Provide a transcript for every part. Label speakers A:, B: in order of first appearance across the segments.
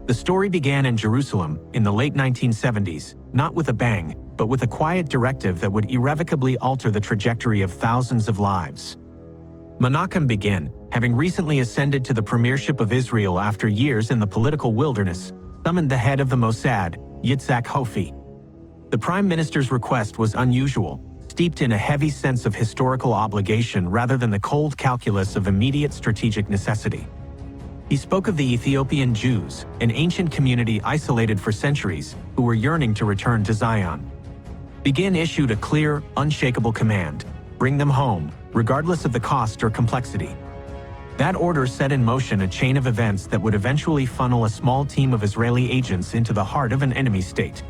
A: The story began in Jerusalem in the late 1970s, not with a bang, but with a quiet directive that would irrevocably alter the trajectory of thousands of lives. Menachem Begin, having recently ascended to the premiership of Israel after years in the political wilderness, summoned the head of the Mossad, Yitzhak Hofi. The prime minister's request was unusual, steeped in a heavy sense of historical obligation rather than the cold calculus of immediate strategic necessity. He spoke of the Ethiopian Jews, an ancient community isolated for centuries, who were yearning to return to Zion. Begin issued a clear, unshakable command: bring them home, regardless of the cost or complexity. That order set in motion a chain of events that would eventually funnel a small team of Israeli agents into the heart of an enemy state.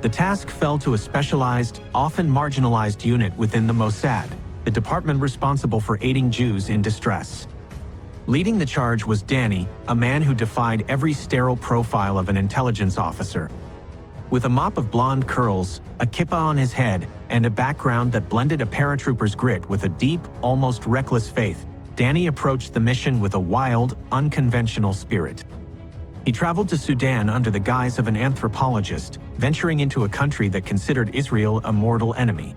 A: The task fell to a specialized, often marginalized unit within the Mossad, the department responsible for aiding Jews in distress. Leading the charge was Danny, a man who defied every sterile profile of an intelligence officer. With a mop of blonde curls, a kippah on his head, and a background that blended a paratrooper's grit with a deep, almost reckless faith, Danny approached the mission with a wild, unconventional spirit. He traveled to Sudan under the guise of an anthropologist, venturing into a country that considered Israel a mortal enemy.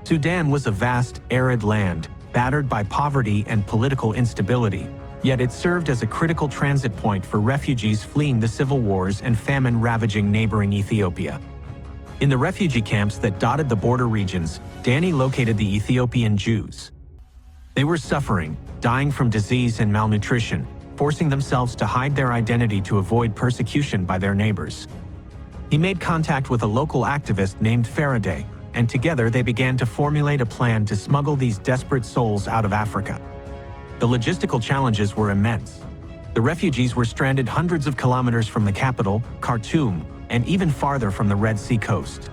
A: Sudan was a vast, arid land, battered by poverty and political instability, yet it served as a critical transit point for refugees fleeing the civil wars and famine ravaging neighboring Ethiopia. In the refugee camps that dotted the border regions, Danny located the Ethiopian Jews. They were suffering, dying from disease and malnutrition, forcing themselves to hide their identity to avoid persecution by their neighbors. He made contact with a local activist named Faraday, and together they began to formulate a plan to smuggle these desperate souls out of Africa. The logistical challenges were immense. The refugees were stranded hundreds of kilometers from the capital, Khartoum, and even farther from the Red Sea coast.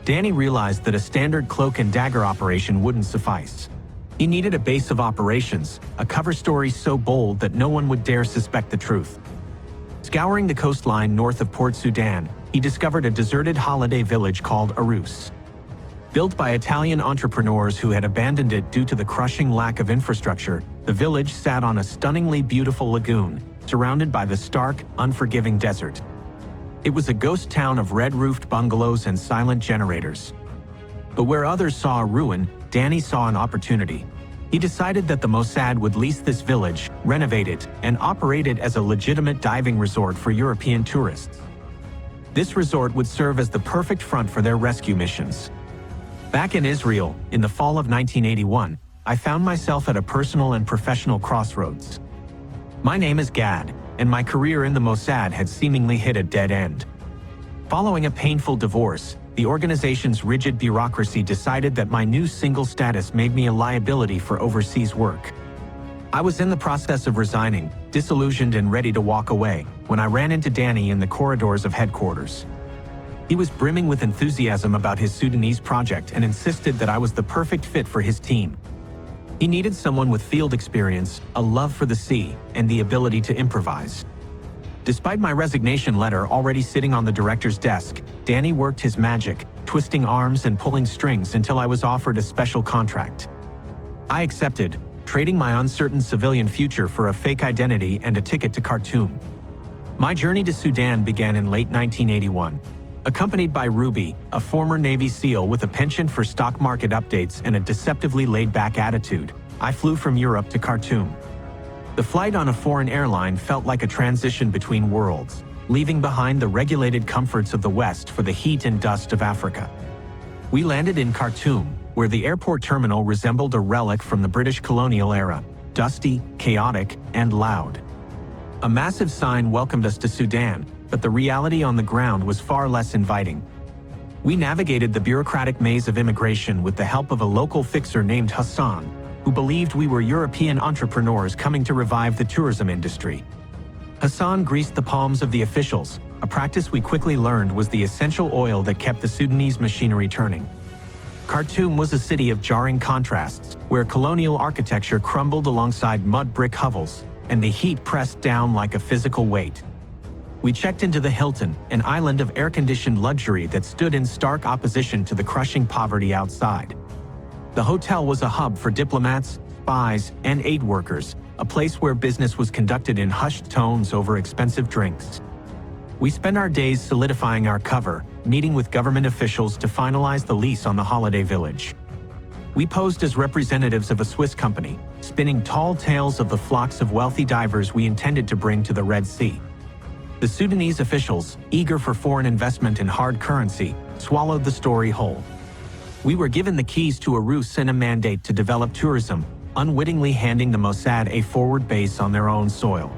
A: Danny realized that a standard cloak and dagger operation wouldn't suffice. He needed a base of operations, a cover story so bold that no one would dare suspect the truth. Scouring the coastline north of Port Sudan, he discovered a deserted holiday village called Arous. Built by Italian entrepreneurs who had abandoned it due to the crushing lack of infrastructure, the village sat on a stunningly beautiful lagoon, surrounded by the stark, unforgiving desert. It was a ghost town of red-roofed bungalows and silent generators. But where others saw a ruin, Danny saw an opportunity. He decided that the Mossad would lease this village, renovate it, and operate it as a legitimate diving resort for European tourists. This resort would serve as the perfect front for their rescue missions. Back in Israel, in the fall of 1981, I found myself at a personal and professional crossroads. My name is Gad, and my career in the Mossad had seemingly hit a dead end. Following a painful divorce, the organization's rigid bureaucracy decided that my new single status made me a liability for overseas work. I was in the process of resigning, disillusioned and ready to walk away, when I ran into Danny in the corridors of headquarters. He was brimming with enthusiasm about his Sudanese project and insisted that I was the perfect fit for his team. He needed someone with field experience, a love for the sea, and the ability to improvise. Despite my resignation letter already sitting on the director's desk, Danny worked his magic, twisting arms and pulling strings until I was offered a special contract. I accepted, trading my uncertain civilian future for a fake identity and a ticket to Khartoum. My journey to Sudan began in late 1981. Accompanied by Ruby, a former Navy SEAL with a penchant for stock market updates and a deceptively laid-back attitude, I flew from Europe to Khartoum. The flight on a foreign airline felt like a transition between worlds, leaving behind the regulated comforts of the West for the heat and dust of Africa. We landed in Khartoum, where the airport terminal resembled a relic from the British colonial era, dusty, chaotic, and loud. A massive sign welcomed us to Sudan, but the reality on the ground was far less inviting. We navigated the bureaucratic maze of immigration with the help of a local fixer named Hassan, who believed we were European entrepreneurs coming to revive the tourism industry. Hassan greased the palms of the officials, a practice we quickly learned was the essential oil that kept the Sudanese machinery turning. Khartoum was a city of jarring contrasts, where colonial architecture crumbled alongside mud brick hovels, and the heat pressed down like a physical weight. We checked into the Hilton, an island of air-conditioned luxury that stood in stark opposition to the crushing poverty outside. The hotel was a hub for diplomats, spies, and aid workers, a place where business was conducted in hushed tones over expensive drinks. We spent our days solidifying our cover, meeting with government officials to finalize the lease on the holiday village. We posed as representatives of a Swiss company, spinning tall tales of the flocks of wealthy divers we intended to bring to the Red Sea. The Sudanese officials, eager for foreign investment in hard currency, swallowed the story whole. We were given the keys to Arous and a mandate to develop tourism, unwittingly handing the Mossad a forward base on their own soil.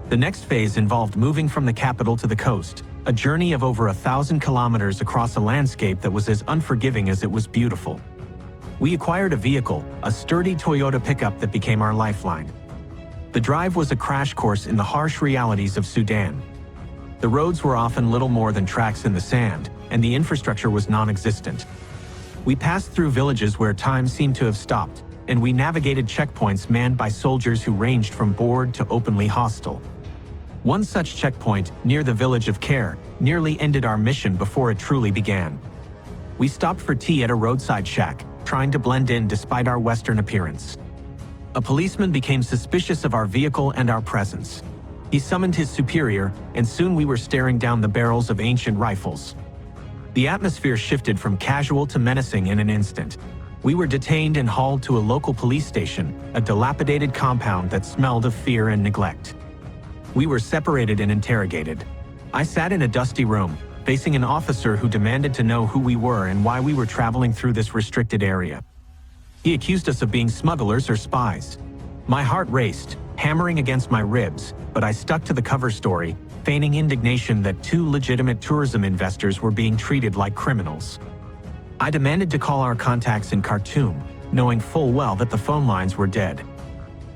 A: The next phase involved moving from the capital to the coast, a journey of over 1,000 kilometers across a landscape that was as unforgiving as it was beautiful. We acquired a vehicle, a sturdy Toyota pickup that became our lifeline. The drive was a crash course in the harsh realities of Sudan. The roads were often little more than tracks in the sand, and the infrastructure was non-existent. We passed through villages where time seemed to have stopped, and we navigated checkpoints manned by soldiers who ranged from bored to openly hostile. One such checkpoint, near the village of Care, nearly ended our mission before it truly began. We stopped for tea at a roadside shack, trying to blend in despite our Western appearance. A policeman became suspicious of our vehicle and our presence. He summoned his superior, and soon we were staring down the barrels of ancient rifles. The atmosphere shifted from casual to menacing in an instant. We were detained and hauled to a local police station, a dilapidated compound that smelled of fear and neglect. We were separated and interrogated. I sat in a dusty room, facing an officer who demanded to know who we were and why we were traveling through this restricted area. He accused us of being smugglers or spies. My heart raced, hammering against my ribs, but I stuck to the cover story, feigning indignation that two legitimate tourism investors were being treated like criminals. I demanded to call our contacts in Khartoum, knowing full well that the phone lines were dead.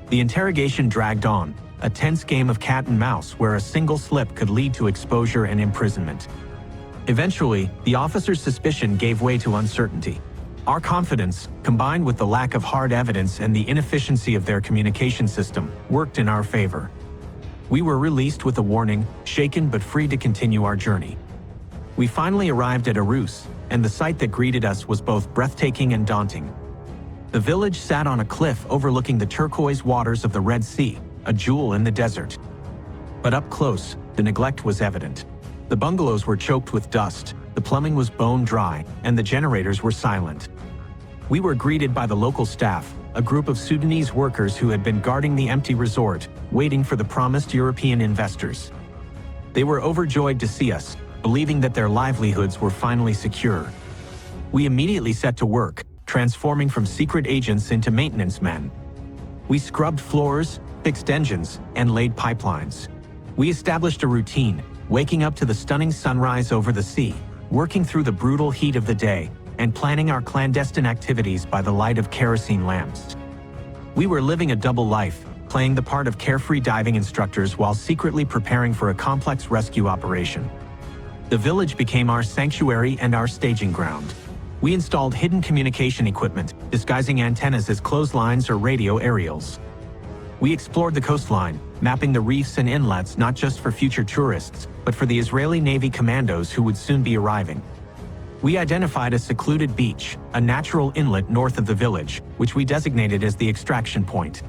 A: The interrogation dragged on, a tense game of cat and mouse where a single slip could lead to exposure and imprisonment. Eventually, the officer's suspicion gave way to uncertainty. Our confidence, combined with the lack of hard evidence and the inefficiency of their communication system, worked in our favor. We were released with a warning, shaken but free to continue our journey. We finally arrived at Arous, and the sight that greeted us was both breathtaking and daunting. The village sat on a cliff overlooking the turquoise waters of the Red Sea, a jewel in the desert. But up close, the neglect was evident. The bungalows were choked with dust, the plumbing was bone dry, and the generators were silent. We were greeted by the local staff, a group of Sudanese workers who had been guarding the empty resort, waiting for the promised European investors. They were overjoyed to see us, believing that their livelihoods were finally secure. We immediately set to work, transforming from secret agents into maintenance men. We scrubbed floors, fixed engines, and laid pipelines. We established a routine, waking up to the stunning sunrise over the sea, working through the brutal heat of the day, and planning our clandestine activities by the light of kerosene lamps. We were living a double life, playing the part of carefree diving instructors while secretly preparing for a complex rescue operation. The village became our sanctuary and our staging ground. We installed hidden communication equipment, disguising antennas as clotheslines or radio aerials. We explored the coastline, mapping the reefs and inlets not just for future tourists, but for the Israeli Navy commandos who would soon be arriving. We identified a secluded beach, a natural inlet north of the village, which we designated as the extraction point.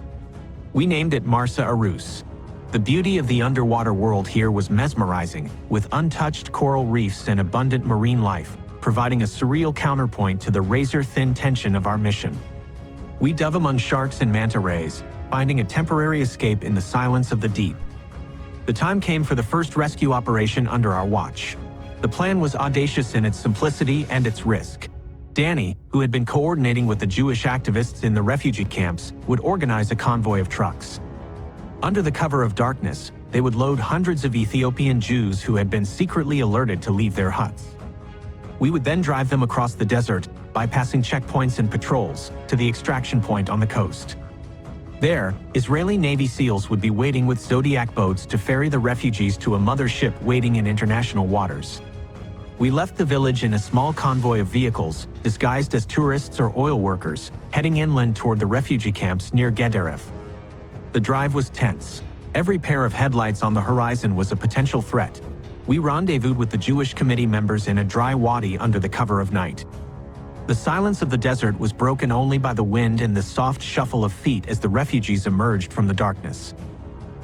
A: We named it Marsa Arous. The beauty of the underwater world here was mesmerizing, with untouched coral reefs and abundant marine life, providing a surreal counterpoint to the razor-thin tension of our mission. We dove among sharks and manta rays, finding a temporary escape in the silence of the deep. The time came for the first rescue operation under our watch. The plan was audacious in its simplicity and its risk. Danny, who had been coordinating with the Jewish activists in the refugee camps, would organize a convoy of trucks. Under the cover of darkness, they would load hundreds of Ethiopian Jews who had been secretly alerted to leave their huts. We would then drive them across the desert, bypassing checkpoints and patrols, to the extraction point on the coast. There, Israeli Navy SEALs would be waiting with Zodiac boats to ferry the refugees to a mother ship waiting in international waters. We left the village in a small convoy of vehicles, disguised as tourists or oil workers, heading inland toward the refugee camps near Gedaref. The drive was tense. Every pair of headlights on the horizon was a potential threat. We rendezvoused with the Jewish committee members in a dry wadi under the cover of night. The silence of the desert was broken only by the wind and the soft shuffle of feet as the refugees emerged from the darkness.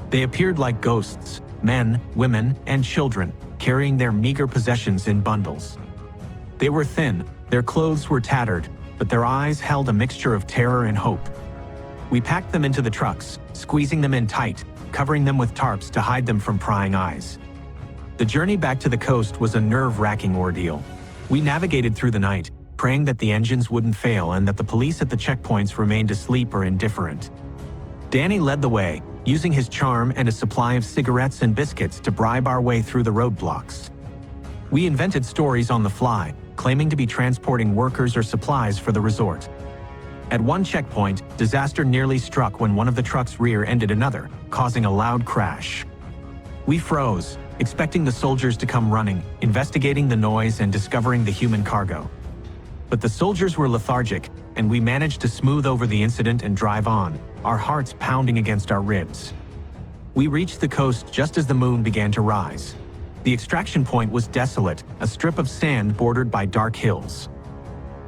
A: They appeared like ghosts, men, women, and children, carrying their meager possessions in bundles. They were thin, their clothes were tattered, but their eyes held a mixture of terror and hope. We packed them into the trucks, squeezing them in tight, covering them with tarps to hide them from prying eyes. The journey back to the coast was a nerve-wracking ordeal. We navigated through the night, praying that the engines wouldn't fail and that the police at the checkpoints remained asleep or indifferent. Danny led the way, using his charm and a supply of cigarettes and biscuits to bribe our way through the roadblocks. We invented stories on the fly, claiming to be transporting workers or supplies for the resort. At one checkpoint, disaster nearly struck when one of the trucks rear-ended another, causing a loud crash. We froze, expecting the soldiers to come running, investigating the noise and discovering the human cargo. But the soldiers were lethargic, and we managed to smooth over the incident and drive on, our hearts pounding against our ribs. We reached the coast just as the moon began to rise. The extraction point was desolate, a strip of sand bordered by dark hills.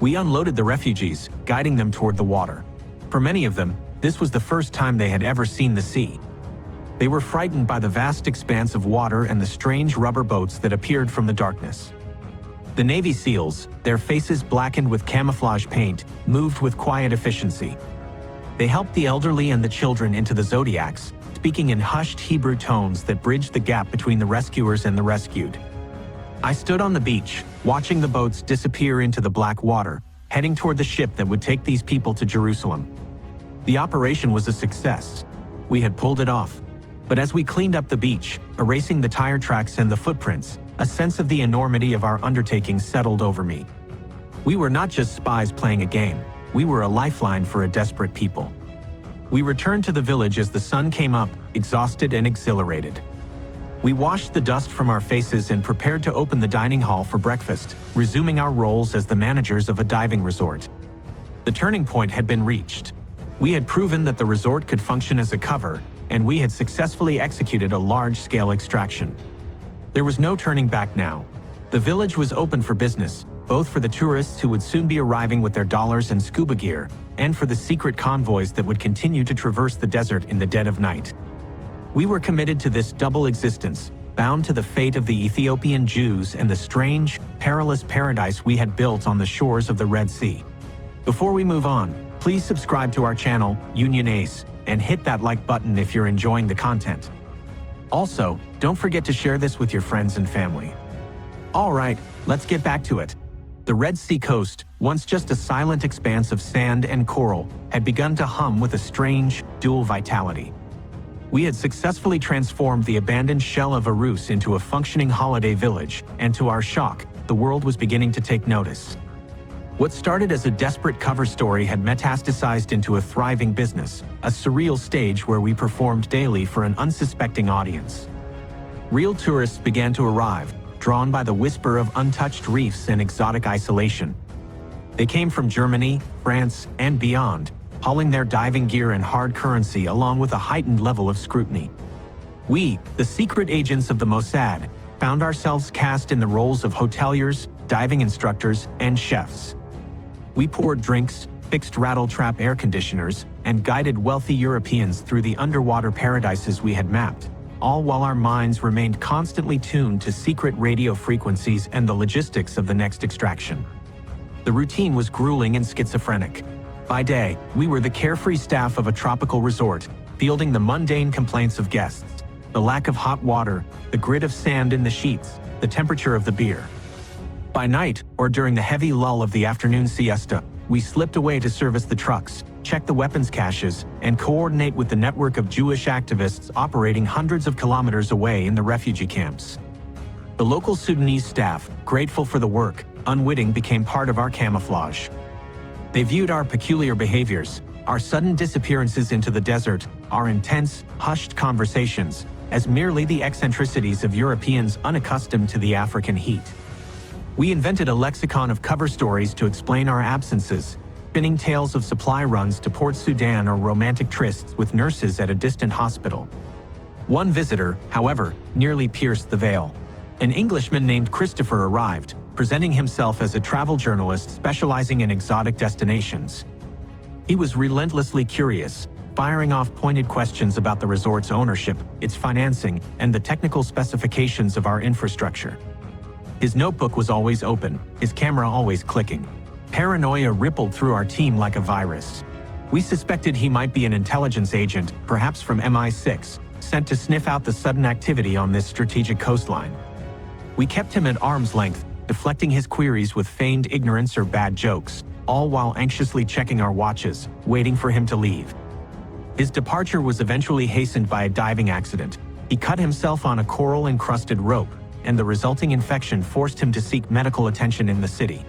A: We unloaded the refugees, guiding them toward the water. For many of them, this was the first time they had ever seen the sea. They were frightened by the vast expanse of water and the strange rubber boats that appeared from the darkness. The Navy SEALs, their faces blackened with camouflage paint, moved with quiet efficiency. They helped the elderly and the children into the Zodiacs, speaking in hushed Hebrew tones that bridged the gap between the rescuers and the rescued. I stood on the beach, watching the boats disappear into the black water, heading toward the ship that would take these people to Jerusalem. The operation was a success. We had pulled it off. But as we cleaned up the beach, erasing the tire tracks and the footprints, a sense of the enormity of our undertaking settled over me. We were not just spies playing a game. We were a lifeline for a desperate people. We returned to the village as the sun came up, exhausted and exhilarated. We washed the dust from our faces and prepared to open the dining hall for breakfast, resuming our roles as the managers of a diving resort. The turning point had been reached. We had proven that the resort could function as a cover, and we had successfully executed a large-scale extraction. There was no turning back now. The village was open for business, both for the tourists who would soon be arriving with their dollars and scuba gear, and for the secret convoys that would continue to traverse the desert in the dead of night. We were committed to this double existence, bound to the fate of the Ethiopian Jews and the strange, perilous paradise we had built on the shores of the Red Sea. Before we move on, please subscribe to our channel, Union Ace, and hit that like button if you're enjoying the content. Also, don't forget to share this with your friends and family. Alright, let's get back to it. The Red Sea coast, once just a silent expanse of sand and coral, had begun to hum with a strange, dual vitality. We had successfully transformed the abandoned shell of Arous into a functioning holiday village, and to our shock, the world was beginning to take notice. What started as a desperate cover story had metastasized into a thriving business, a surreal stage where we performed daily for an unsuspecting audience. Real tourists began to arrive, drawn by the whisper of untouched reefs and exotic isolation. They came from Germany, France, and beyond, hauling their diving gear and hard currency along with a heightened level of scrutiny. We, the secret agents of the Mossad, found ourselves cast in the roles of hoteliers, diving instructors, and chefs. We poured drinks, fixed rattle-trap air conditioners, and guided wealthy Europeans through the underwater paradises we had mapped, all while our minds remained constantly tuned to secret radio frequencies and the logistics of the next extraction. The routine was grueling and schizophrenic. By day, we were the carefree staff of a tropical resort, fielding the mundane complaints of guests: the lack of hot water, the grit of sand in the sheets, the temperature of the beer. By night, or during the heavy lull of the afternoon siesta, we slipped away to service the trucks, check the weapons caches, and coordinate with the network of Jewish activists operating hundreds of kilometers away in the refugee camps. The local Sudanese staff, grateful for the work, unwitting became part of our camouflage. They viewed our peculiar behaviors, our sudden disappearances into the desert, our intense, hushed conversations, as merely the eccentricities of Europeans unaccustomed to the African heat. We invented a lexicon of cover stories to explain our absences, spinning tales of supply runs to Port Sudan or romantic trysts with nurses at a distant hospital. One visitor, however, nearly pierced the veil. An Englishman named Christopher arrived, presenting himself as a travel journalist specializing in exotic destinations. He was relentlessly curious, firing off pointed questions about the resort's ownership, its financing, and the technical specifications of our infrastructure. His notebook was always open, his camera always clicking. Paranoia rippled through our team like a virus. We suspected he might be an intelligence agent, perhaps from MI6, sent to sniff out the sudden activity on this strategic coastline. We kept him at arm's length, deflecting his queries with feigned ignorance or bad jokes, all while anxiously checking our watches, waiting for him to leave. His departure was eventually hastened by a diving accident. He cut himself on a coral-encrusted rope, and the resulting infection forced him to seek medical attention in the city.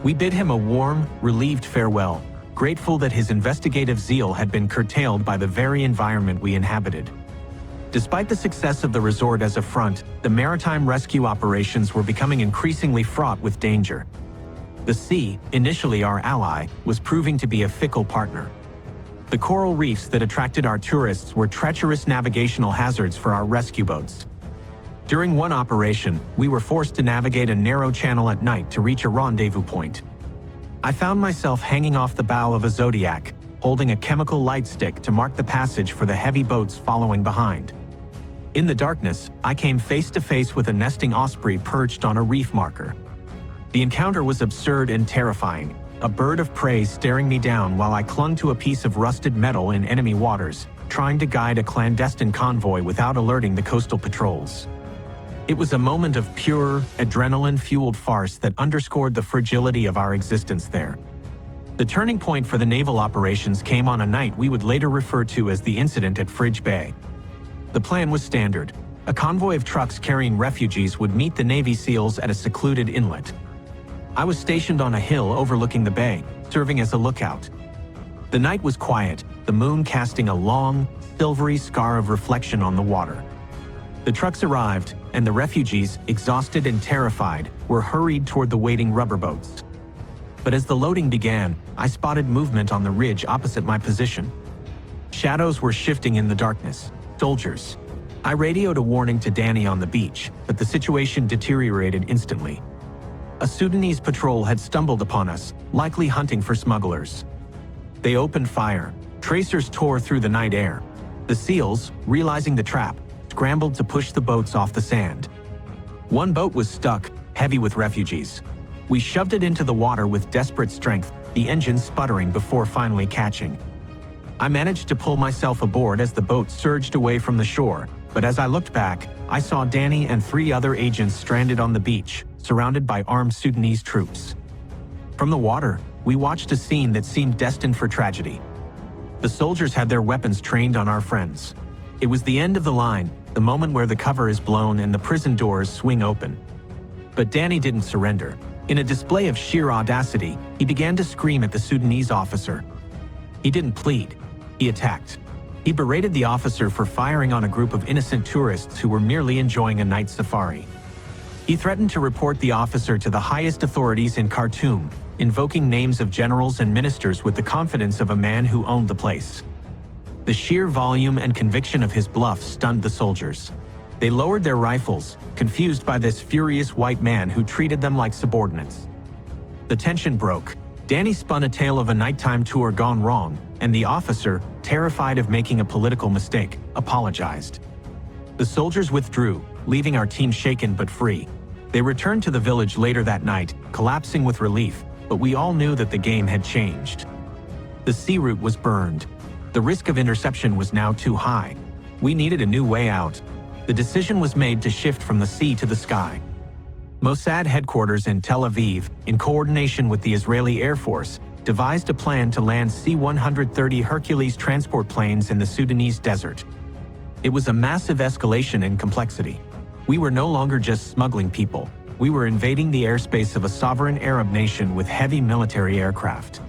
A: We bid him a warm, relieved farewell, grateful that his investigative zeal had been curtailed by the very environment we inhabited. Despite the success of the resort as a front, the maritime rescue operations were becoming increasingly fraught with danger. The sea, initially our ally, was proving to be a fickle partner. The coral reefs that attracted our tourists were treacherous navigational hazards for our rescue boats. During one operation, we were forced to navigate a narrow channel at night to reach a rendezvous point. I found myself hanging off the bow of a Zodiac, holding a chemical light stick to mark the passage for the heavy boats following behind. In the darkness, I came face to face with a nesting osprey perched on a reef marker. The encounter was absurd and terrifying, a bird of prey staring me down while I clung to a piece of rusted metal in enemy waters, trying to guide a clandestine convoy without alerting the coastal patrols. It was a moment of pure, adrenaline-fueled farce that underscored the fragility of our existence there. The turning point for the naval operations came on a night we would later refer to as the incident at Fridge Bay. The plan was standard. A convoy of trucks carrying refugees would meet the Navy SEALs at a secluded inlet. I was stationed on a hill overlooking the bay, serving as a lookout. The night was quiet, the moon casting a long, silvery scar of reflection on the water. The trucks arrived, and the refugees, exhausted and terrified, were hurried toward the waiting rubber boats. But as the loading began, I spotted movement on the ridge opposite my position. Shadows were shifting in the darkness. Soldiers. I radioed a warning to Danny on the beach, but the situation deteriorated instantly. A Sudanese patrol had stumbled upon us, likely hunting for smugglers. They opened fire. Tracers tore through the night air. The SEALs, realizing the trap, scrambled to push the boats off the sand. One boat was stuck, heavy with refugees. We shoved it into the water with desperate strength, the engine sputtering before finally catching. I managed to pull myself aboard as the boat surged away from the shore, but as I looked back, I saw Danny and 3 other agents stranded on the beach, surrounded by armed Sudanese troops. From the water, we watched a scene that seemed destined for tragedy. The soldiers had their weapons trained on our friends. It was the end of the line, the moment where the cover is blown and the prison doors swing open. But Danny didn't surrender. In a display of sheer audacity, he began to scream at the Sudanese officer. He didn't plead. He attacked. He berated the officer for firing on a group of innocent tourists who were merely enjoying a night safari. He threatened to report the officer to the highest authorities in Khartoum, invoking names of generals and ministers with the confidence of a man who owned the place. The sheer volume and conviction of his bluff stunned the soldiers. They lowered their rifles, confused by this furious white man who treated them like subordinates. The tension broke. Danny spun a tale of a nighttime tour gone wrong, and the officer, terrified of making a political mistake, apologized. The soldiers withdrew, leaving our team shaken but free. They returned to the village later that night, collapsing with relief, but we all knew that the game had changed. The sea route was burned. The risk of interception was now too high. We needed a new way out. The decision was made to shift from the sea to the sky. Mossad headquarters in Tel Aviv, in coordination with the Israeli Air Force, devised a plan to land C-130 Hercules transport planes in the Sudanese desert. It was a massive escalation in complexity. We were no longer just smuggling people. We were invading the airspace of a sovereign Arab nation with heavy military aircraft.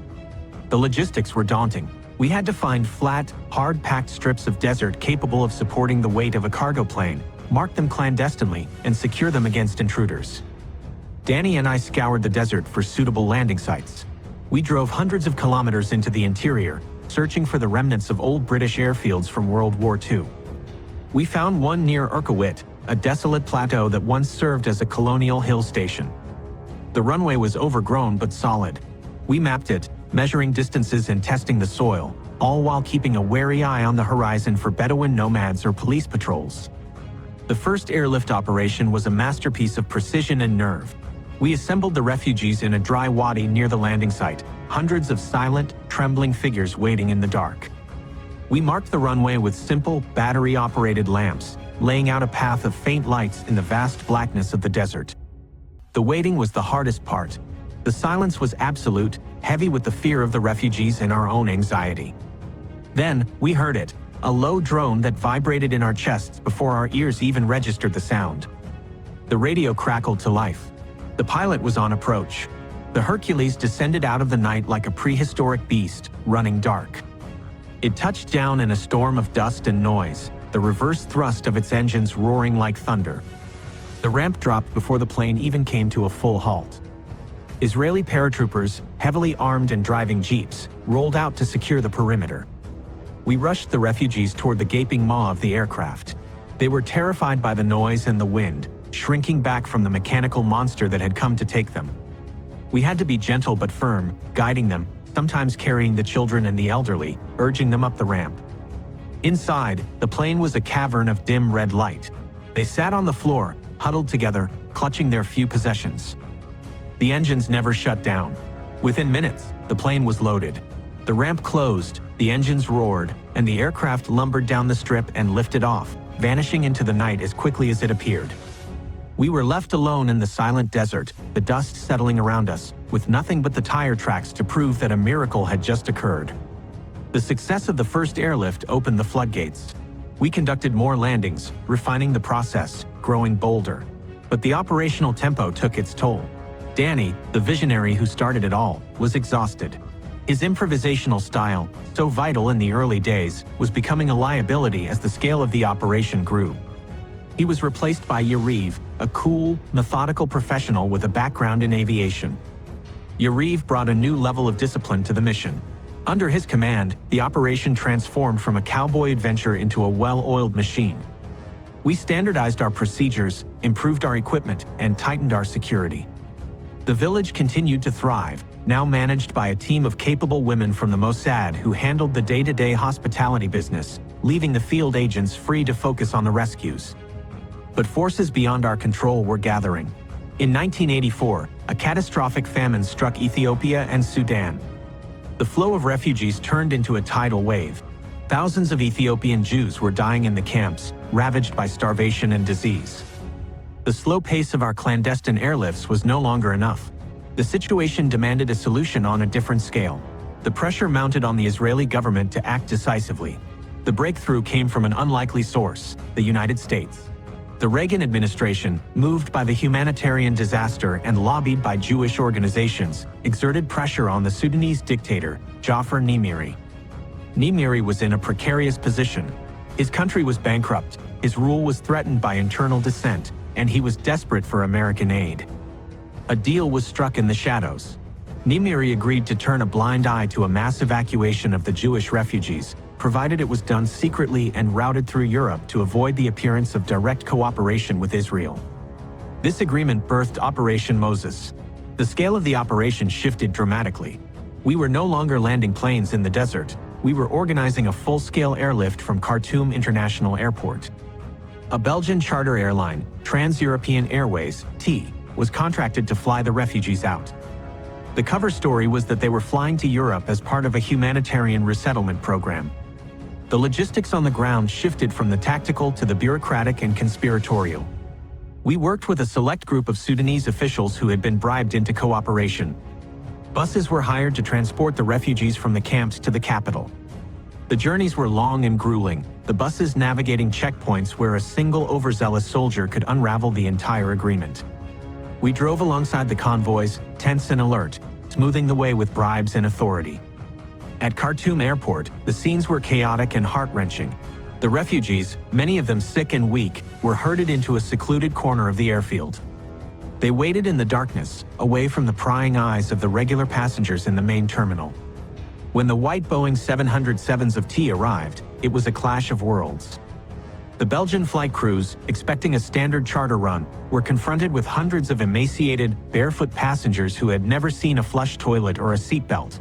A: The logistics were daunting. We had to find flat, hard-packed strips of desert capable of supporting the weight of a cargo plane, mark them clandestinely, and secure them against intruders. Danny and I scoured the desert for suitable landing sites. We drove hundreds of kilometers into the interior, searching for the remnants of old British airfields from World War II. We found one near Erkowit, a desolate plateau that once served as a colonial hill station. The runway was overgrown but solid. We mapped it, measuring distances and testing the soil, all while keeping a wary eye on the horizon for Bedouin nomads or police patrols. The first airlift operation was a masterpiece of precision and nerve. We assembled the refugees in a dry wadi near the landing site, hundreds of silent, trembling figures waiting in the dark. We marked the runway with simple, battery-operated lamps, laying out a path of faint lights in the vast blackness of the desert. The waiting was the hardest part. The silence was absolute, heavy with the fear of the refugees and our own anxiety. Then, we heard it, a low drone that vibrated in our chests before our ears even registered the sound. The radio crackled to life. The pilot was on approach. The Hercules descended out of the night like a prehistoric beast, running dark. It touched down in a storm of dust and noise, the reverse thrust of its engines roaring like thunder. The ramp dropped before the plane even came to a full halt. Israeli paratroopers, heavily armed and driving jeeps, rolled out to secure the perimeter. We rushed the refugees toward the gaping maw of the aircraft. They were terrified by the noise and the wind, shrinking back from the mechanical monster that had come to take them. We had to be gentle but firm, guiding them, sometimes carrying the children and the elderly, urging them up the ramp. Inside, the plane was a cavern of dim red light. They sat on the floor, huddled together, clutching their few possessions. The engines never shut down. Within minutes, the plane was loaded. The ramp closed, the engines roared, and the aircraft lumbered down the strip and lifted off, vanishing into the night as quickly as it appeared. We were left alone in the silent desert, the dust settling around us, with nothing but the tire tracks to prove that a miracle had just occurred. The success of the first airlift opened the floodgates. We conducted more landings, refining the process, growing bolder. But the operational tempo took its toll. Danny, the visionary who started it all, was exhausted. His improvisational style, so vital in the early days, was becoming a liability as the scale of the operation grew. He was replaced by Yariv, a cool, methodical professional with a background in aviation. Yariv brought a new level of discipline to the mission. Under his command, the operation transformed from a cowboy adventure into a well-oiled machine. We standardized our procedures, improved our equipment, and tightened our security. The village continued to thrive, now managed by a team of capable women from the Mossad who handled the day-to-day hospitality business, leaving the field agents free to focus on the rescues. But forces beyond our control were gathering. In 1984, a catastrophic famine struck Ethiopia and Sudan. The flow of refugees turned into a tidal wave. Thousands of Ethiopian Jews were dying in the camps, ravaged by starvation and disease. The slow pace of our clandestine airlifts was no longer enough. The situation demanded a solution on a different scale. The pressure mounted on the Israeli government to act decisively. The breakthrough came from an unlikely source, the United States. The Reagan administration, moved by the humanitarian disaster and lobbied by Jewish organizations, exerted pressure on the Sudanese dictator, Jafar Nimiri. Nimiri was in a precarious position. His country was bankrupt, his rule was threatened by internal dissent, and he was desperate for American aid. A deal was struck in the shadows. Nimiri agreed to turn a blind eye to a mass evacuation of the Jewish refugees, provided it was done secretly and routed through Europe to avoid the appearance of direct cooperation with Israel. This agreement birthed Operation Moses. The scale of the operation shifted dramatically. We were no longer landing planes in the desert, we were organizing a full-scale airlift from Khartoum International Airport. A Belgian charter airline, Trans-European Airways, T, was contracted to fly the refugees out. The cover story was that they were flying to Europe as part of a humanitarian resettlement program. The logistics on the ground shifted from the tactical to the bureaucratic and conspiratorial. We worked with a select group of Sudanese officials who had been bribed into cooperation. Buses were hired to transport the refugees from the camps to the capital. The journeys were long and grueling, the buses navigating checkpoints where a single overzealous soldier could unravel the entire agreement. We drove alongside the convoys, tense and alert, smoothing the way with bribes and authority. At Khartoum Airport, the scenes were chaotic and heart-wrenching. The refugees, many of them sick and weak, were herded into a secluded corner of the airfield. They waited in the darkness, away from the prying eyes of the regular passengers in the main terminal. When the white Boeing 707s of T arrived, it was a clash of worlds. The Belgian flight crews, expecting a standard charter run, were confronted with hundreds of emaciated, barefoot passengers who had never seen a flush toilet or a seatbelt.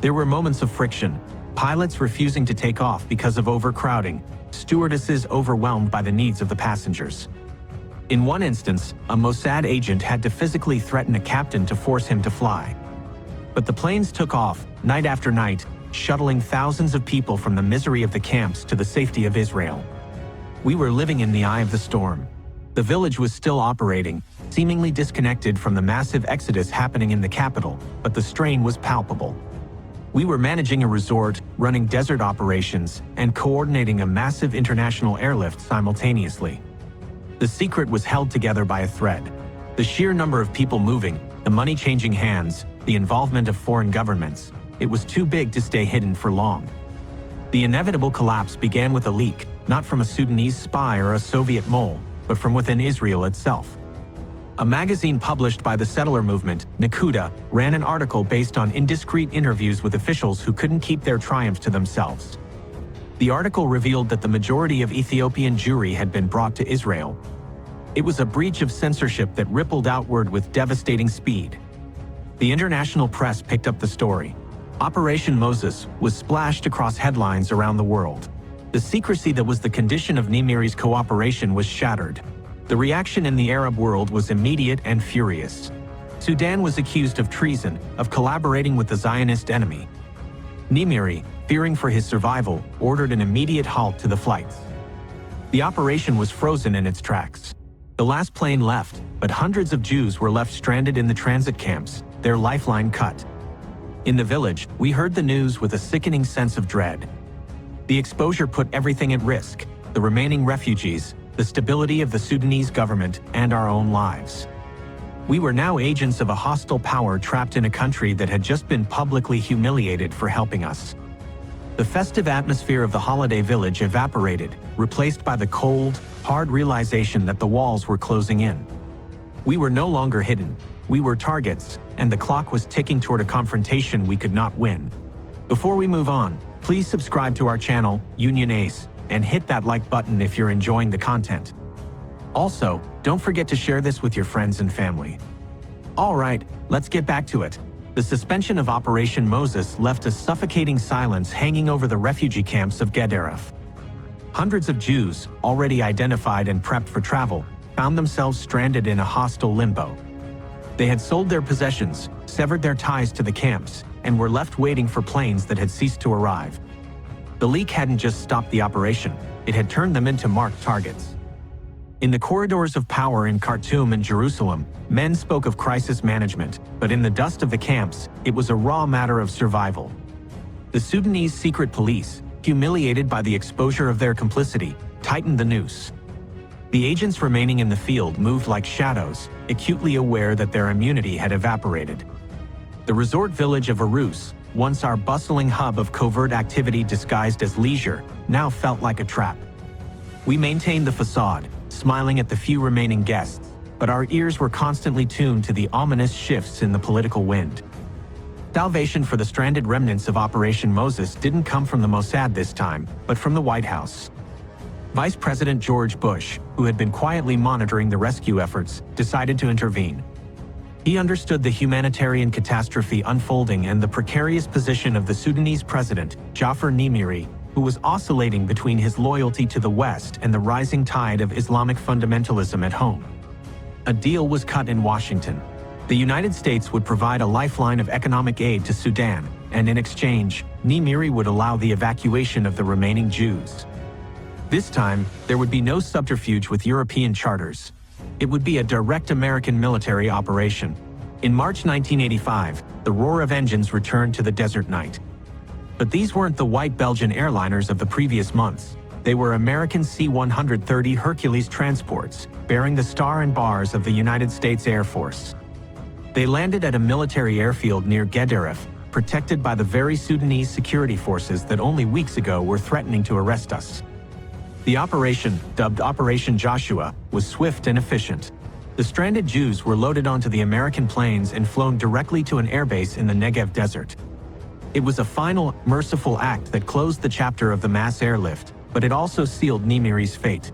A: There were moments of friction, pilots refusing to take off because of overcrowding, stewardesses overwhelmed by the needs of the passengers. In one instance, a Mossad agent had to physically threaten a captain to force him to fly. But the planes took off, night after night, shuttling thousands of people from the misery of the camps to the safety of Israel. We were living in the eye of the storm. The village was still operating, seemingly disconnected from the massive exodus happening in the capital, but the strain was palpable. We were managing a resort, running desert operations, and coordinating a massive international airlift simultaneously. The secret was held together by a thread. The sheer number of people moving, the money changing hands, the involvement of foreign governments. It was too big to stay hidden for long. The inevitable collapse began with a leak, not from a Sudanese spy or a Soviet mole, but from within Israel itself. A magazine published by the settler movement, Nakuda, ran an article based on indiscreet interviews with officials who couldn't keep their triumph to themselves. The article revealed that the majority of Ethiopian Jewry had been brought to Israel. It was a breach of censorship that rippled outward with devastating speed. The international press picked up the story. Operation Moses was splashed across headlines around the world. The secrecy that was the condition of Nimiri's cooperation was shattered. The reaction in the Arab world was immediate and furious. Sudan was accused of treason, of collaborating with the Zionist enemy. Nimiri, fearing for his survival, ordered an immediate halt to the flights. The operation was frozen in its tracks. The last plane left, but hundreds of Jews were left stranded in the transit camps, their lifeline cut. In the village, we heard the news with a sickening sense of dread. The exposure put everything at risk: the remaining refugees, the stability of the Sudanese government, and our own lives. We were now agents of a hostile power trapped in a country that had just been publicly humiliated for helping us. The festive atmosphere of the holiday village evaporated, replaced by the cold, hard realization that the walls were closing in. We were no longer hidden. We were targets, and the clock was ticking toward a confrontation we could not win. Before we move on, please subscribe to our channel, Union Ace, and hit that like button if you're enjoying the content. Also, don't forget to share this with your friends and family. All right, let's get back to it. The suspension of Operation Moses left a suffocating silence hanging over the refugee camps of Gedaref. Hundreds of Jews, already identified and prepped for travel, found themselves stranded in a hostile limbo. They had sold their possessions, severed their ties to the camps, and were left waiting for planes that had ceased to arrive. The leak hadn't just stopped the operation, it had turned them into marked targets. In the corridors of power in Khartoum and Jerusalem, men spoke of crisis management, but in the dust of the camps, it was a raw matter of survival. The Sudanese secret police, humiliated by the exposure of their complicity, tightened the noose. The agents remaining in the field moved like shadows, acutely aware that their immunity had evaporated. The resort village of Arous, once our bustling hub of covert activity disguised as leisure, now felt like a trap. We maintained the facade, smiling at the few remaining guests, but our ears were constantly tuned to the ominous shifts in the political wind. Salvation for the stranded remnants of Operation Moses didn't come from the Mossad this time, but from the White House. Vice President George Bush, who had been quietly monitoring the rescue efforts, decided to intervene. He understood the humanitarian catastrophe unfolding and the precarious position of the Sudanese president, Jafar Nimiri, who was oscillating between his loyalty to the West and the rising tide of Islamic fundamentalism at home. A deal was cut in Washington. The United States would provide a lifeline of economic aid to Sudan, and in exchange, Nimiri would allow the evacuation of the remaining Jews. This time, there would be no subterfuge with European charters. It would be a direct American military operation. In March 1985, the roar of engines returned to the desert night. But these weren't the white Belgian airliners of the previous months. They were American C-130 Hercules transports, bearing the star and bars of the United States Air Force. They landed at a military airfield near Gedaref, protected by the very Sudanese security forces that only weeks ago were threatening to arrest us. The operation, dubbed Operation Joshua, was swift and efficient. The stranded Jews were loaded onto the American planes and flown directly to an airbase in the Negev desert. It was a final, merciful act that closed the chapter of the mass airlift, but it also sealed Nimiri's fate.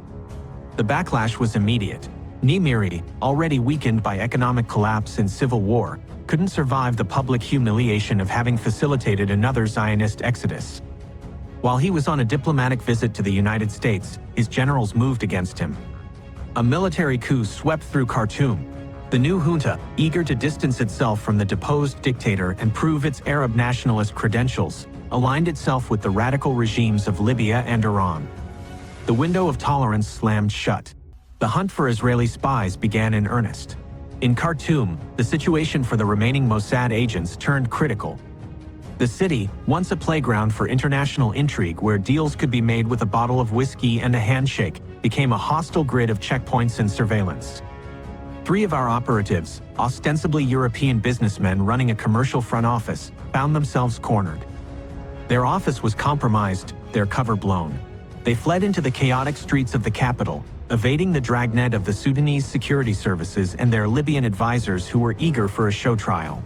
A: The backlash was immediate. Nimiri, already weakened by economic collapse and civil war, couldn't survive the public humiliation of having facilitated another Zionist exodus. While he was on a diplomatic visit to the United States, his generals moved against him. A military coup swept through Khartoum. The new junta, eager to distance itself from the deposed dictator and prove its Arab nationalist credentials, aligned itself with the radical regimes of Libya and Iran. The window of tolerance slammed shut. The hunt for Israeli spies began in earnest. In Khartoum, the situation for the remaining Mossad agents turned critical. The city, once a playground for international intrigue where deals could be made with a bottle of whiskey and a handshake, became a hostile grid of checkpoints and surveillance. 3 of our operatives, ostensibly European businessmen running a commercial front office, found themselves cornered. Their office was compromised, their cover blown. They fled into the chaotic streets of the capital, evading the dragnet of the Sudanese security services and their Libyan advisors who were eager for a show trial.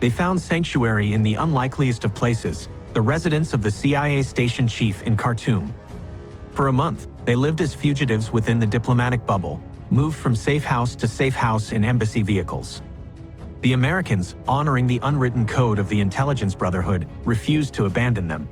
A: They found sanctuary in the unlikeliest of places, the residence of the CIA station chief in Khartoum. For a month, they lived as fugitives within the diplomatic bubble, moved from safe house to safe house in embassy vehicles. The Americans, honoring the unwritten code of the intelligence brotherhood, refused to abandon them.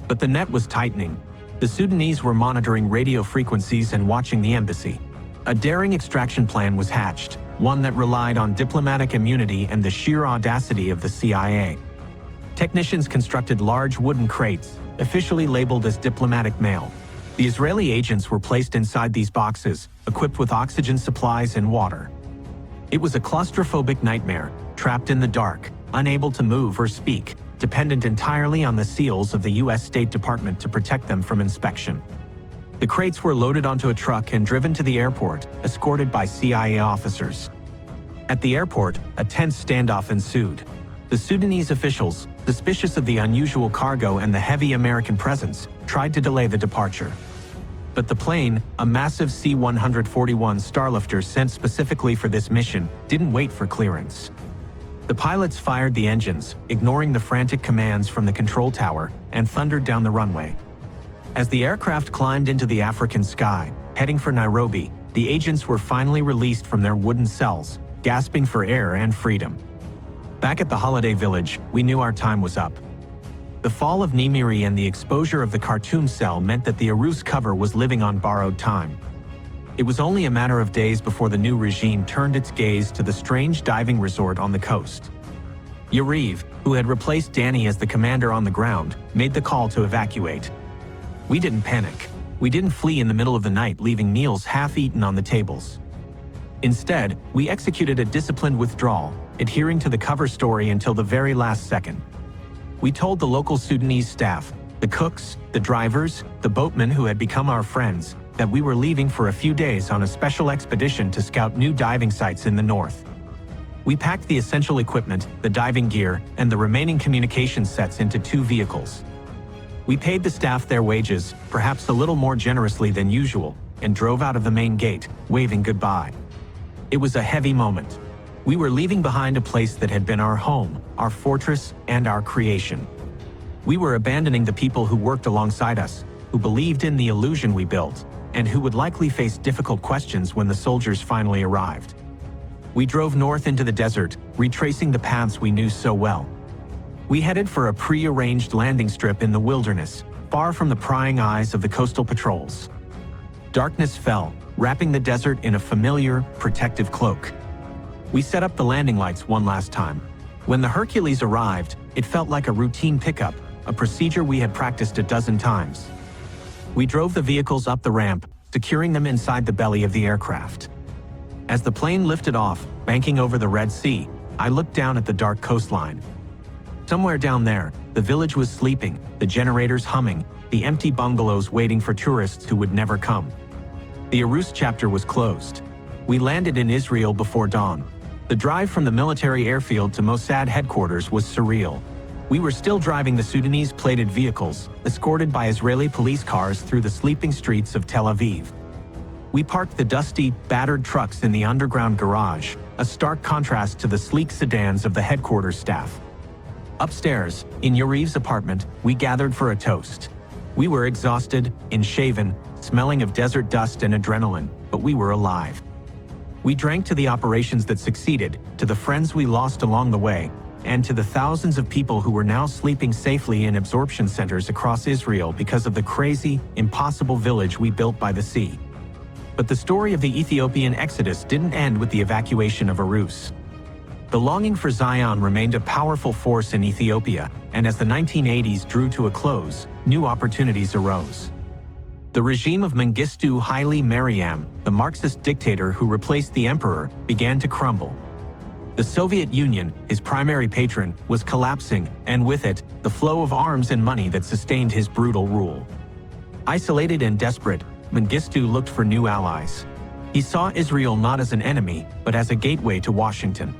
A: But the net was tightening. The Sudanese were monitoring radio frequencies and watching the embassy. A daring extraction plan was hatched, one that relied on diplomatic immunity and the sheer audacity of the CIA. Technicians constructed large wooden crates, officially labeled as diplomatic mail. The Israeli agents were placed inside these boxes, equipped with oxygen supplies and water. It was a claustrophobic nightmare, trapped in the dark, unable to move or speak, dependent entirely on the seals of the U.S. State Department to protect them from inspection. The crates were loaded onto a truck and driven to the airport, escorted by CIA officers. At the airport, a tense standoff ensued. The Sudanese officials, suspicious of the unusual cargo and the heavy American presence, tried to delay the departure. But the plane, a massive C-141 Starlifter sent specifically for this mission, didn't wait for clearance. The pilots fired the engines, ignoring the frantic commands from the control tower, and thundered down the runway. As the aircraft climbed into the African sky, heading for Nairobi, the agents were finally released from their wooden cells, gasping for air and freedom. Back at the holiday village, we knew our time was up. The fall of Nimiri and the exposure of the Khartoum cell meant that the Arous cover was living on borrowed time. It was only a matter of days before the new regime turned its gaze to the strange diving resort on the coast. Yariv, who had replaced Danny as the commander on the ground, made the call to evacuate. We didn't panic. We didn't flee in the middle of the night, leaving meals half-eaten on the tables. Instead, we executed a disciplined withdrawal, adhering to the cover story until the very last second. We told the local Sudanese staff, the cooks, the drivers, the boatmen who had become our friends, that we were leaving for a few days on a special expedition to scout new diving sites in the north. We packed the essential equipment, the diving gear, and the remaining communication sets into 2 vehicles. We paid the staff their wages, perhaps a little more generously than usual, and drove out of the main gate, waving goodbye. It was a heavy moment. We were leaving behind a place that had been our home, our fortress, and our creation. We were abandoning the people who worked alongside us, who believed in the illusion we built, and who would likely face difficult questions when the soldiers finally arrived. We drove north into the desert, retracing the paths we knew so well. We headed for a pre-arranged landing strip in the wilderness, far from the prying eyes of the coastal patrols. Darkness fell, wrapping the desert in a familiar, protective cloak. We set up the landing lights one last time. When the Hercules arrived, it felt like a routine pickup, a procedure we had practiced a dozen times. We drove the vehicles up the ramp, securing them inside the belly of the aircraft. As the plane lifted off, banking over the Red Sea, I looked down at the dark coastline. Somewhere down there, the village was sleeping, the generators humming, the empty bungalows waiting for tourists who would never come. The Arous chapter was closed. We landed in Israel before dawn. The drive from the military airfield to Mossad headquarters was surreal. We were still driving the Sudanese plated vehicles, escorted by Israeli police cars through the sleeping streets of Tel Aviv. We parked the dusty, battered trucks in the underground garage, a stark contrast to the sleek sedans of the headquarters staff. Upstairs, in Yariv's apartment, we gathered for a toast. We were exhausted, unshaven, smelling of desert dust and adrenaline, but we were alive. We drank to the operations that succeeded, to the friends we lost along the way, and to the thousands of people who were now sleeping safely in absorption centers across Israel because of the crazy, impossible village we built by the sea. But the story of the Ethiopian exodus didn't end with the evacuation of Arous. The longing for Zion remained a powerful force in Ethiopia, and as the 1980s drew to a close, new opportunities arose. The regime of Mengistu Haile Mariam, the Marxist dictator who replaced the emperor, began to crumble. The Soviet Union, his primary patron, was collapsing, and with it, the flow of arms and money that sustained his brutal rule. Isolated and desperate, Mengistu looked for new allies. He saw Israel not as an enemy, but as a gateway to Washington.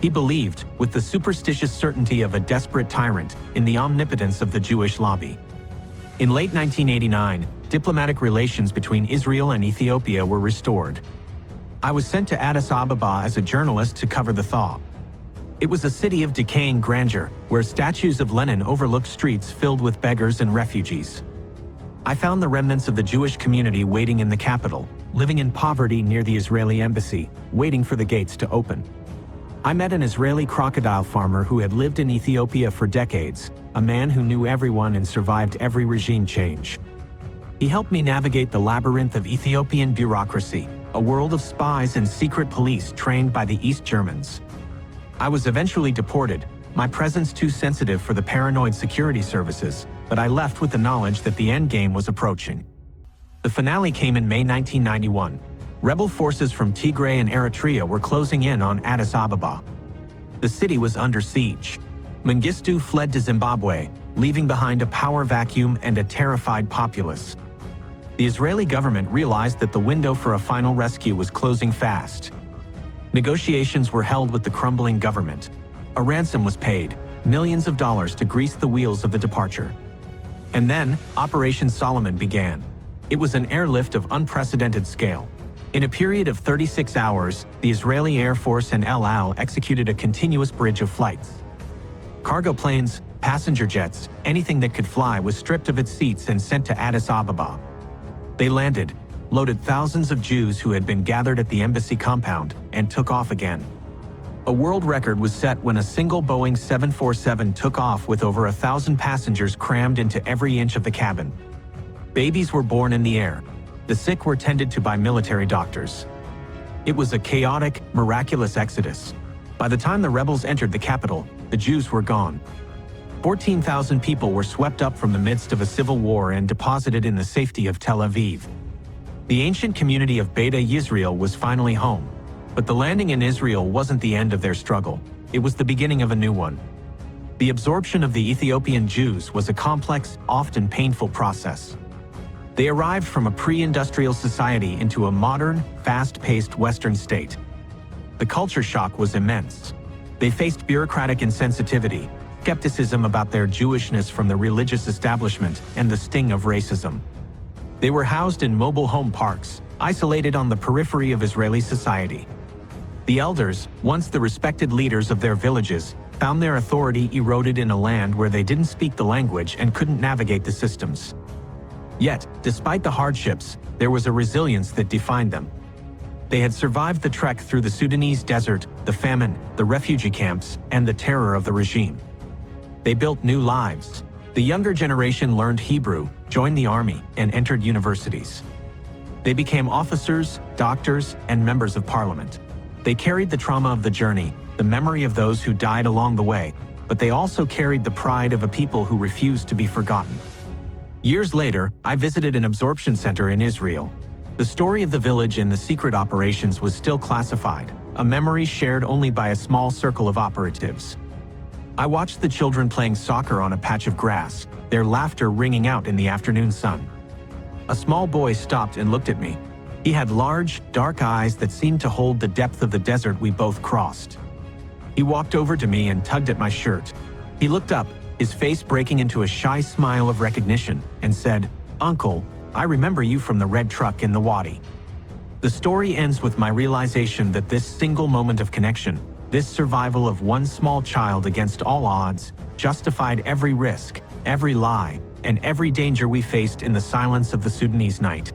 A: He believed, with the superstitious certainty of a desperate tyrant, in the omnipotence of the Jewish lobby. In late 1989, diplomatic relations between Israel and Ethiopia were restored. I was sent to Addis Ababa as a journalist to cover the thaw. It was a city of decaying grandeur, where statues of Lenin overlooked streets filled with beggars and refugees. I found the remnants of the Jewish community waiting in the capital, living in poverty near the Israeli embassy, waiting for the gates to open. I met an Israeli crocodile farmer who had lived in Ethiopia for decades, a man who knew everyone and survived every regime change. He helped me navigate the labyrinth of Ethiopian bureaucracy, a world of spies and secret police trained by the East Germans. I was eventually deported, my presence too sensitive for the paranoid security services, but I left with the knowledge that the endgame was approaching. The finale came in May 1991. Rebel forces from Tigray and Eritrea were closing in on Addis Ababa. The city was under siege. Mengistu fled to Zimbabwe, leaving behind a power vacuum and a terrified populace. The Israeli government realized that the window for a final rescue was closing fast. Negotiations were held with the crumbling government. A ransom was paid, millions of dollars to grease the wheels of the departure. And then, Operation Solomon began. It was an airlift of unprecedented scale. In a period of 36 hours, the Israeli Air Force and El Al executed a continuous bridge of flights. Cargo planes, passenger jets, anything that could fly was stripped of its seats and sent to Addis Ababa. They landed, loaded thousands of Jews who had been gathered at the embassy compound, and took off again. A world record was set when a single Boeing 747 took off with over 1,000 passengers crammed into every inch of the cabin. Babies were born in the air. The sick were tended to by military doctors. It was a chaotic, miraculous exodus. By the time the rebels entered the capital, the Jews were gone. 14,000 people were swept up from the midst of a civil war and deposited in the safety of Tel Aviv. The ancient community of Beta Yisrael was finally home. But the landing in Israel wasn't the end of their struggle. It was the beginning of a new one. The absorption of the Ethiopian Jews was a complex, often painful process. They arrived from a pre-industrial society into a modern, fast-paced Western state. The culture shock was immense. They faced bureaucratic insensitivity, skepticism about their Jewishness from the religious establishment, and the sting of racism. They were housed in mobile home parks, isolated on the periphery of Israeli society. The elders, once the respected leaders of their villages, found their authority eroded in a land where they didn't speak the language and couldn't navigate the systems. Yet, despite the hardships, there was a resilience that defined them. They had survived the trek through the Sudanese desert, the famine, the refugee camps, and the terror of the regime. They built new lives. The younger generation learned Hebrew, joined the army, and entered universities. They became officers, doctors, and members of parliament. They carried the trauma of the journey, the memory of those who died along the way, but they also carried the pride of a people who refused to be forgotten. Years later, I visited an absorption center in Israel. The story of the village and the secret operations was still classified, a memory shared only by a small circle of operatives. I watched the children playing soccer on a patch of grass, their laughter ringing out in the afternoon sun. A small boy stopped and looked at me. He had large, dark eyes that seemed to hold the depth of the desert we both crossed. He walked over to me and tugged at my shirt. He looked up, his face breaking into a shy smile of recognition, and said, "Uncle, I remember you from the red truck in the Wadi." The story ends with my realization that this single moment of connection, this survival of one small child against all odds, justified every risk, every lie, and every danger we faced in the silence of the Sudanese night.